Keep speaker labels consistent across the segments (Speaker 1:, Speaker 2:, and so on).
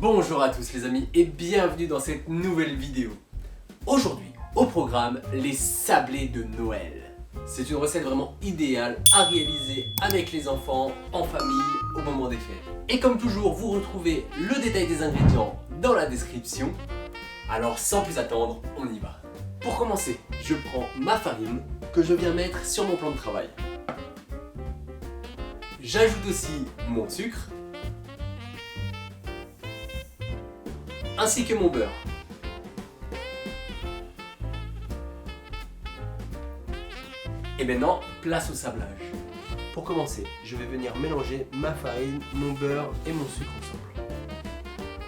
Speaker 1: Bonjour à tous les amis et bienvenue dans cette nouvelle vidéo. Aujourd'hui, au programme, les sablés de Noël. C'est une recette vraiment idéale à réaliser avec les enfants, en famille, au moment des fêtes. Et comme toujours, vous retrouvez le détail des ingrédients dans la description. Alors sans plus attendre, on y va. Pour commencer, je prends ma farine que je viens mettre sur mon plan de travail. J'ajoute aussi mon sucre, ainsi que mon beurre. Et maintenant, place au sablage. Pour commencer, je vais venir mélanger ma farine, mon beurre et mon sucre ensemble.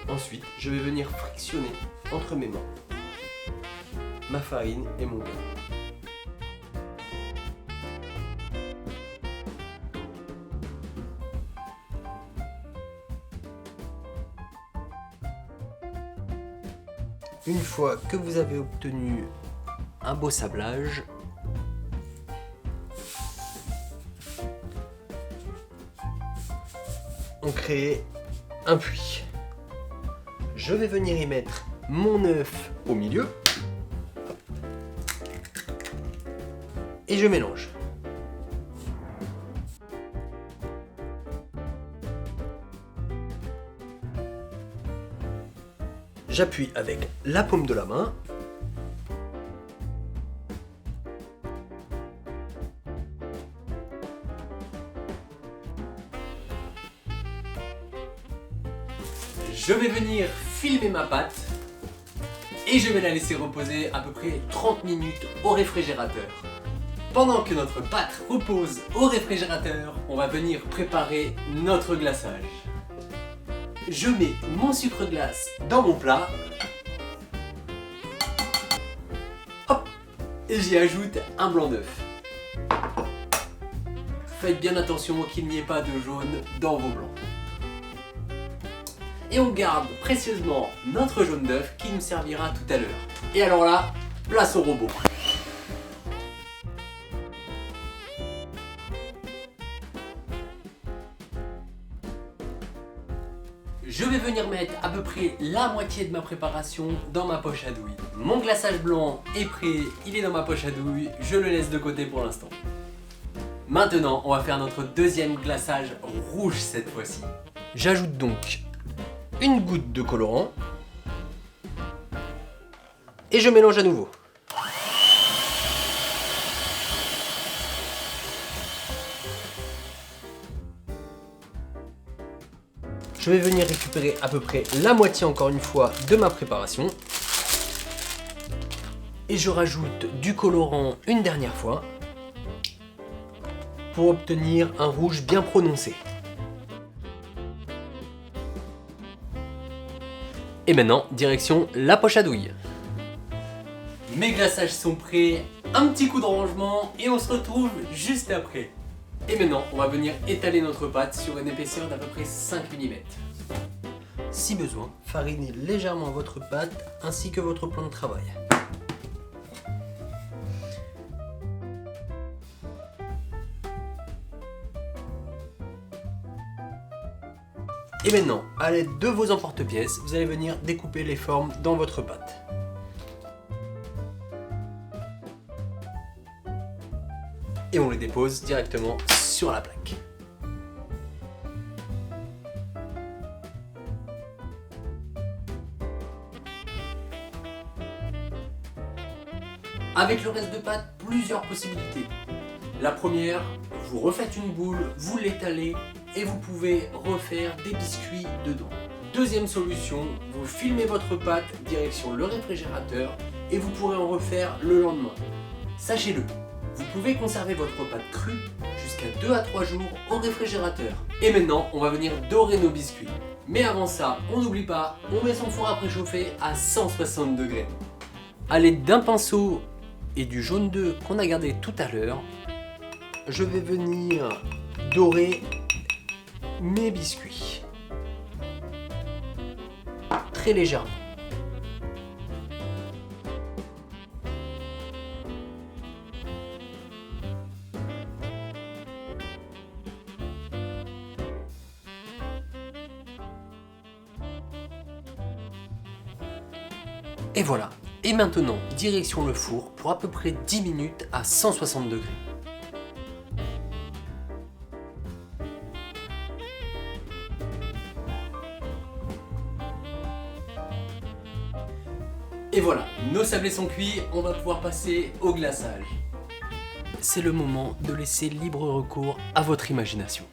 Speaker 1: Ensuite, je vais venir frictionner entre mes mains ma farine et mon beurre. Une fois que vous avez obtenu un beau sablage, on crée un puits. Je vais venir y mettre mon œuf au milieu et je mélange. J'appuie avec la paume de la main. Je vais venir filmer ma pâte et je vais la laisser reposer à peu près 30 minutes au réfrigérateur. Pendant que notre pâte repose au réfrigérateur, on va venir préparer notre glaçage. Je mets mon sucre glace dans mon plat. Hop, et j'y ajoute un blanc d'œuf. Faites bien attention qu'il n'y ait pas de jaune dans vos blancs. Et on garde précieusement notre jaune d'œuf qui nous servira tout à l'heure. Et alors là, place au robot. Je vais venir mettre à peu près la moitié de ma préparation dans ma poche à douille. Mon glaçage blanc est prêt, il est dans ma poche à douille, je le laisse de côté pour l'instant. Maintenant, on va faire notre deuxième glaçage rouge cette fois-ci. J'ajoute donc une goutte de colorant et je mélange à nouveau. Je vais venir récupérer à peu près la moitié encore une fois de ma préparation. Et je rajoute du colorant une dernière fois pour obtenir un rouge bien prononcé. Et maintenant, direction la poche à douille. Mes glaçages sont prêts, un petit coup de rangement et on se retrouve juste après. Et maintenant, on va venir étaler notre pâte sur une épaisseur d'à peu près 5 mm. Si besoin, farinez légèrement votre pâte ainsi que votre plan de travail. Et maintenant, à l'aide de vos emporte-pièces, vous allez venir découper les formes dans votre pâte. Et on les dépose directement sur la plaque. Avec le reste de pâte, plusieurs possibilités. La première, vous refaites une boule, vous l'étalez et vous pouvez refaire des biscuits dedans. Deuxième solution, vous filmez votre pâte direction le réfrigérateur et vous pourrez en refaire le lendemain. Sachez-le, vous pouvez conserver votre pâte crue jusqu'à 2 à 3 jours au réfrigérateur. Et maintenant, on va venir dorer nos biscuits. Mais avant ça, on n'oublie pas, on met son four à préchauffer à 160 degrés. À l'aide d'un pinceau et du jaune d'œuf qu'on a gardé tout à l'heure, je vais venir dorer mes biscuits. Très légèrement. Et voilà. Et maintenant, direction le four pour à peu près 10 minutes à 160 degrés. Et voilà, nos sablés sont cuits, on va pouvoir passer au glaçage. C'est le moment de laisser libre recours à votre imagination.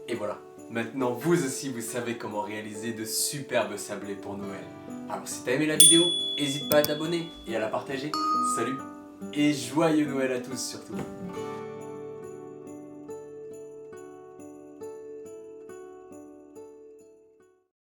Speaker 1: Et voilà, maintenant vous aussi vous savez comment réaliser de superbes sablés pour Noël. Alors si t'as aimé la vidéo, n'hésite pas à t'abonner et à la partager. Salut et joyeux Noël à tous surtout.